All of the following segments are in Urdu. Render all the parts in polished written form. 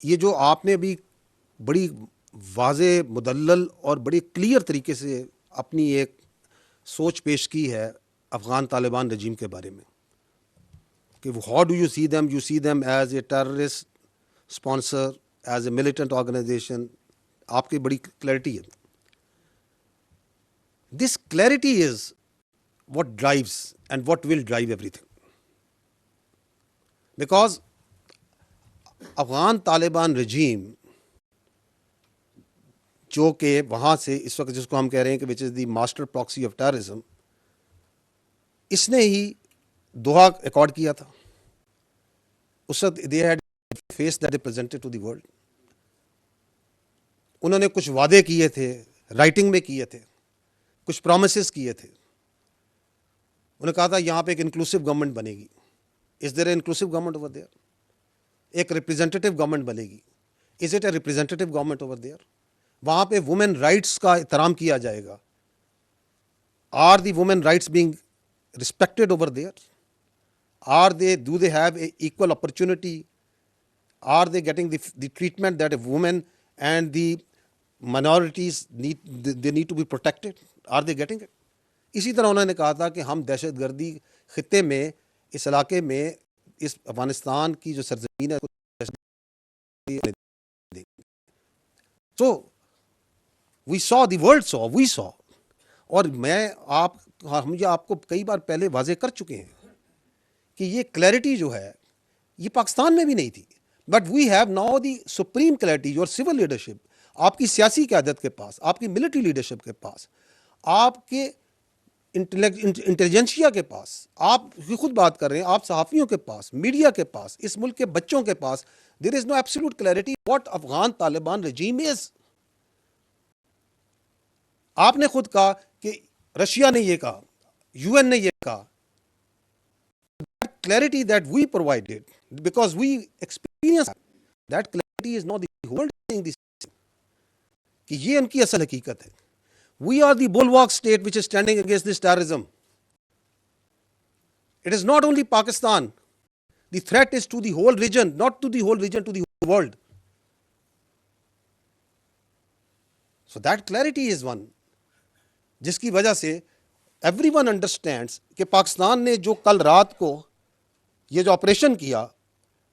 یہ جو آپ نے ابھی بڑی واضح مدلل اور بڑی کلیئر طریقے سے اپنی ایک سوچ پیش کی ہے افغان طالبان رجیم کے بارے میں کہ how do you see them as a terrorist sponsor, as a militant organization. آپ کی بڑی کلیئرٹی ہے. This clarity is what drives and what will drive everything. Because Afghan Taliban regime جو کہ وہاں سے اس وقت جس کو ہم کہہ رہے ہیں کہ which is the master proxy of terrorism, اس نے ہی دوحہ ایکارڈ کیا تھا. اس وقت they had face that they presented to the world. انہوں نے کچھ وعدے کیے تھے, رائٹنگ میں کیے تھے, کچھ پرومسز کیے تھے. انہوں نے کہا تھا یہاں پہ ایک انکلوسو گورنمنٹ بنے گی. Is there a inclusive government over there? ایک ریپرزینٹیو گورنمنٹ بنے گی. Is it a representative government over there? وہاں پہ وومن رائٹس کا احترام کیا جائے گا. Are the women rights being respected over there? Do they have a equal opportunity? Are they getting the treatment that a woman and the minorities need to be protected? Are they getting it? اسی طرح انہوں نے کہا تھا کہ ہم دہشت گردی خطے میں, اس علاقے میں, اس افغانستان کی جو سرزمین ہے, so we saw اور ہم یہ آپ کو کئی بار پہلے واضح کر چکے ہیں کہ یہ کلیئرٹی جو ہے یہ پاکستان میں بھی نہیں تھی. But we have now the supreme clarity. Your sole leadership, آپ کی سیاسی قیادت کے پاس, آپ کی ملٹری لیڈرشپ کے پاس, آپ کے انٹیلیجنسیا کے پاس, آپ خود بات کر رہے ہیں, آپ صحافیوں کے پاس, میڈیا کے پاس, اس ملک کے بچوں کے پاس, there is no absolute clarity what Afghan Taliban regime is. آپ نے خود کہا کہ رشیا نے یہ کہا, یو این نے یہ کہا. Clarity that we provided, because we experienced that clarity is not the whole thing this کہ یہ ان کی اصل حقیقت ہے. We are the bulwark state which is standing against this terrorism. It is not only Pakistan. The threat is to the whole region, not to the whole region, to the whole world. So that clarity is one جس کی وجہ سے everyone understands کہ پاکستان نے جو کل رات کو یہ جو آپریشن کیا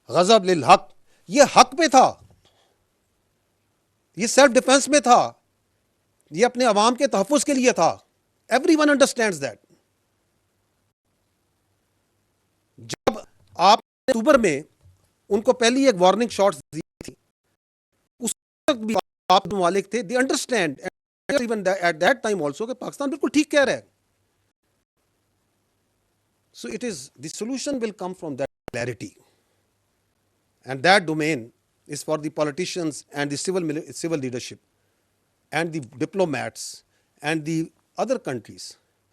غضب للحق, یہ حق پہ تھا, یہ سیلف ڈیفenس میں تھا, یہ اپنے عوام کے تحفظ کے لیے تھا. Every one understands that. جب آپ نے اکتوبر میں ان کو پہلی ایک وارننگ شاٹس دی تھی, اس وقت بھی آپ ممالک تھے, they understand even at that time also کہ پاکستان بالکل ٹھیک کہہ رہا ہے. So it is, the solution will come from that clarity, and that domain is for the politicians and the civil leadership and the diplomats and the other countries,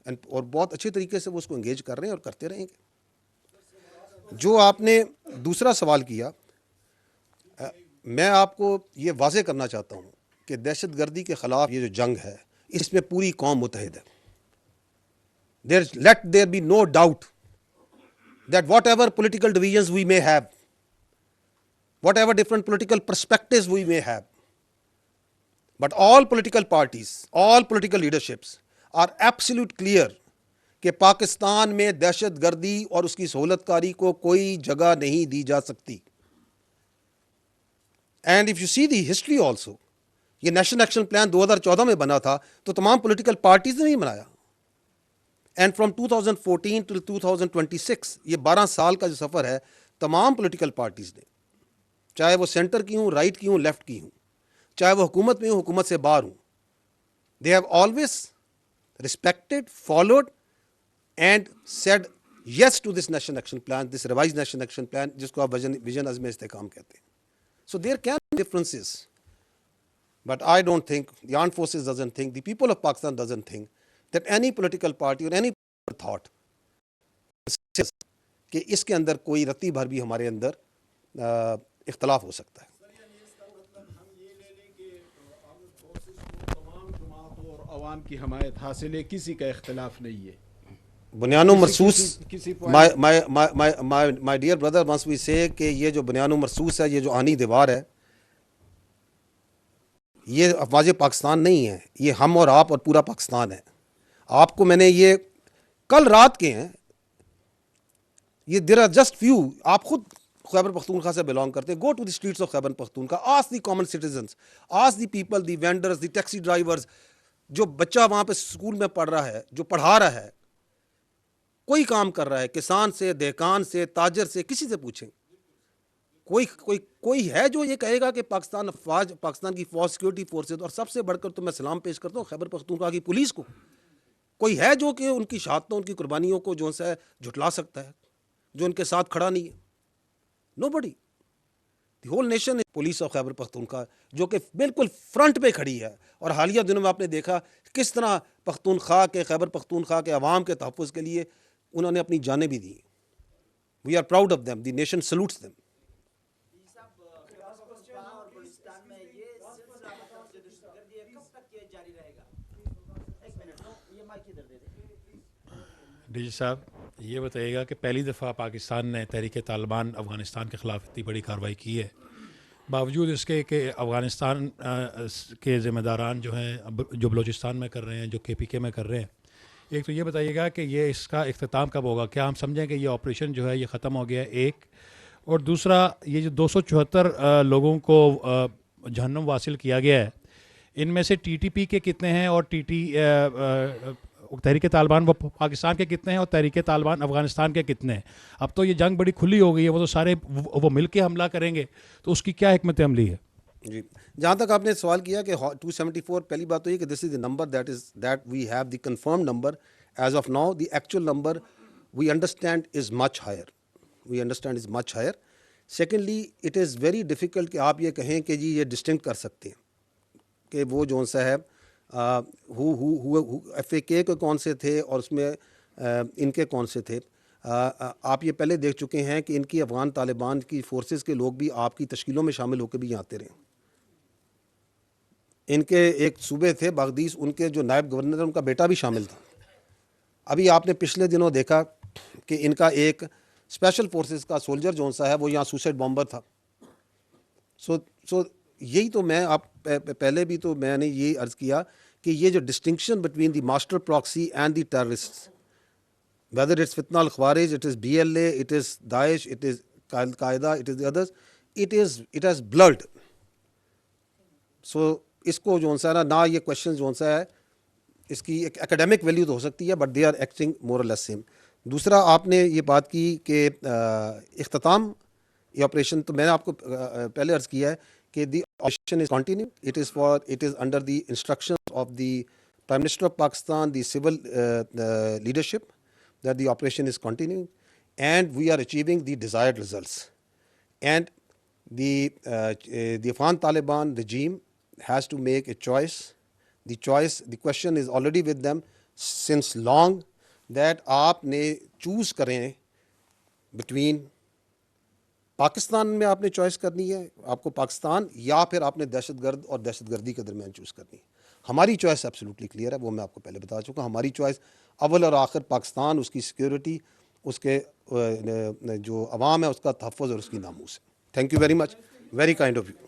and اور بہت اچھے طریقے سے وہ اس کو انگیج کر رہے ہیں اور کرتے رہیں گے. جو آپ نے دوسرا سوال کیا, میں آپ کو یہ واضح کرنا چاہتا ہوں کہ دہشت گردی کے خلاف یہ جو جنگ ہے اس میں پوری قوم متحد ہے. Let there be no doubt that whatever political divisions we may have, whatever different political perspectives we may have, but all political parties, all political leaderships are absolute clear کہ پاکستان میں دہشت گردی اور اس کی سہولت کاری کو کوئی جگہ نہیں دی جا سکتی. And if you see the history also, یہ نیشنل ایکشن پلان 2014 میں بنا تھا تو تمام پولیٹیکل پارٹیز نے نہیں بنایا. اینڈ فرام 2014 ٹو 2026 یہ 12 سال کا جو سفر ہے, تمام پولیٹیکل پارٹیز نے, چاہے وہ سینٹر کی ہوں, رائٹ کی ہوں, لیفٹ کی ہوں, چاہے وہ حکومت میں ہوں, حکومت سے باہر ہوں, they have always respected, followed and said yes to this national action plan, this revise national action plan, جس کو آپ ویژن عزم استحکام کہتے ہیں. So there can be differences, but I don't think, the armed forces doesn't think, the people of Pakistan doesn't think that any political party or any thought کہ اس کے اندر کوئی رتی بھر بھی ہمارے اندر اختلاف ہو سکتا ہے. عوام کی حمایت حاصل ہے, کسی کا اختلاف نہیں ہے. بنیان و مرصوص, my dear brother, once we say کہ یہ جو بنیان و مرصوص ہے, یہ جو آہنی دیوار ہے, یہ افواج پاکستان نہیں ہیں، یہ ہم اور آپ اور پورا پاکستان ہے. آپ کو میں نے یہ کل رات کے ہیں، یہ دیر آر جسٹ فیو. آپ خود خیبر پختونخوا سے بلانگ کرتے ہیں. Go to the streets of Khyber Pakhtunkhwa, ask the common citizens, ask the people, the vendors, the taxi drivers. جو بچہ وہاں پہ اسکول میں پڑھ رہا ہے، جو پڑھا رہا ہے، کوئی کام کر رہا ہے، کسان سے، دہقان سے، تاجر سے، کسی سے پوچھیں. کوئی ہے جو یہ کہے گا کہ پاکستان کی فوج، سیکورٹی فورسز، اور سب سے بڑھ کر تو میں سلام پیش کرتا ہوں خیبر پختونخوا کی پولیس کو، کوئی ہے جو کہ ان کی شہادتوں، ان کی قربانیوں کو جو ہے جھٹلا سکتا ہے، جو ان کے ساتھ کھڑا نہیں ہے؟ No buddy. The whole nation police of Khyber Pakhtunkhwa جو کہ بالکل فرنٹ پہ کھڑی ہے. اور حالیہ دنوں میں آپ نے دیکھا کس طرح پختونخوا کے، خیبر پختونخوا کے عوام کے تحفظ کے لیے انہوں نے اپنی جانیں بھی دی. We are proud of them. The nation salutes them. D G صاحب یہ بتائیے گا کہ پہلی دفعہ پاکستان نے تحریک طالبان افغانستان کے خلاف اتنی بڑی کارروائی کی ہے، باوجود اس کے کہ افغانستان کے ذمہ داران جو ہیں جو بلوچستان میں کر رہے ہیں، جو KPK میں کر رہے ہیں. ایک تو یہ بتائیے گا کہ یہ اس کا اختتام کب ہوگا؟ کیا ہم سمجھیں کہ یہ آپریشن جو ہے یہ ختم ہو گیا ہے؟ ایک اور دوسرا، یہ جو 274 لوگوں کو جہنم واصل کیا گیا ہے، ان میں سے TTP کے کتنے ہیں اور تحریک طالبان وہ پاکستان کے کتنے ہیں اور تحریک طالبان افغانستان کے کتنے ہیں؟ اب تو یہ جنگ بڑی کھلی ہو گئی ہے، وہ تو سارے وہ مل کے حملہ کریں گے، تو اس کی کیا حکمت عملی ہے؟ جی، جہاں تک آپ نے سوال کیا کہ 274، پہلی بات تو یہ کہ this is the number that we have the confirm number as of now. The actual number we understand is much higher. Secondly it is very difficult کہ آپ یہ کہیں کہ جی یہ ڈسٹنکٹ کر سکتے ہیں کہ وہ جو سا ہے FAK کے کون سے تھے اور اس میں ان کے کون سے تھے. آپ یہ پہلے دیکھ چکے ہیں کہ ان کی افغان طالبان کی فورسز کے لوگ بھی آپ کی تشکیلوں میں شامل ہو کے بھی یہاں آتے رہے. ان کے ایک صوبے تھے باغدیس، ان کے جو نائب گورنر ان کا بیٹا بھی شامل تھا. ابھی آپ نے پچھلے دنوں دیکھا کہ ان کا ایک اسپیشل فورسز کا سولجر جو سا ہے وہ یہاں سوسائڈ بامبر تھا. سو یہی تو میں آپ پہلے بھی تو میں نے یہی عرض کیا کہ یہ جو distinction between the master proxy and the terrorist, whether it's فتنہ الخوارج، it is BLA, it is Daesh, it is Al-Qaeda, it is the others, it has blurred. So اس کو جو سا ہے نا یہ کوشچن جو سا ہے اس کی ایک اکیڈیمک ویلیو تو ہو سکتی ہے، بٹ دے آر ایکٹنگ مور اور لیس سیم. دوسرا آپ نے یہ بات کی کہ اختتام یہ آپریشن، تو میں نے آپ کو پہلے عرض کیا ہے کہ the operation is continue. It is under the instruction of the prime minister of Pakistan, the civil leadership, that the operation is continuing and we are achieving the desired results. And the Afghan Taliban regime has to make a choice. The question is already with them since long that آپ نے چوز کریں between پاکستان میں آپ نے چوائس کرنی ہے، آپ کو پاکستان، یا پھر آپ نے دہشت گرد اور دہشت گردی کے درمیان چوز کرنی ہے. ہماری چوائس ایبسلیوٹلی کلیئر ہے، وہ میں آپ کو پہلے بتا چکا. ہماری چوائس اول اور آخر پاکستان، اس کی سیکیورٹی، اس کے جو عوام ہے اس کا تحفظ اور اس کی ناموس ہے. Thank you very much, very kind of you.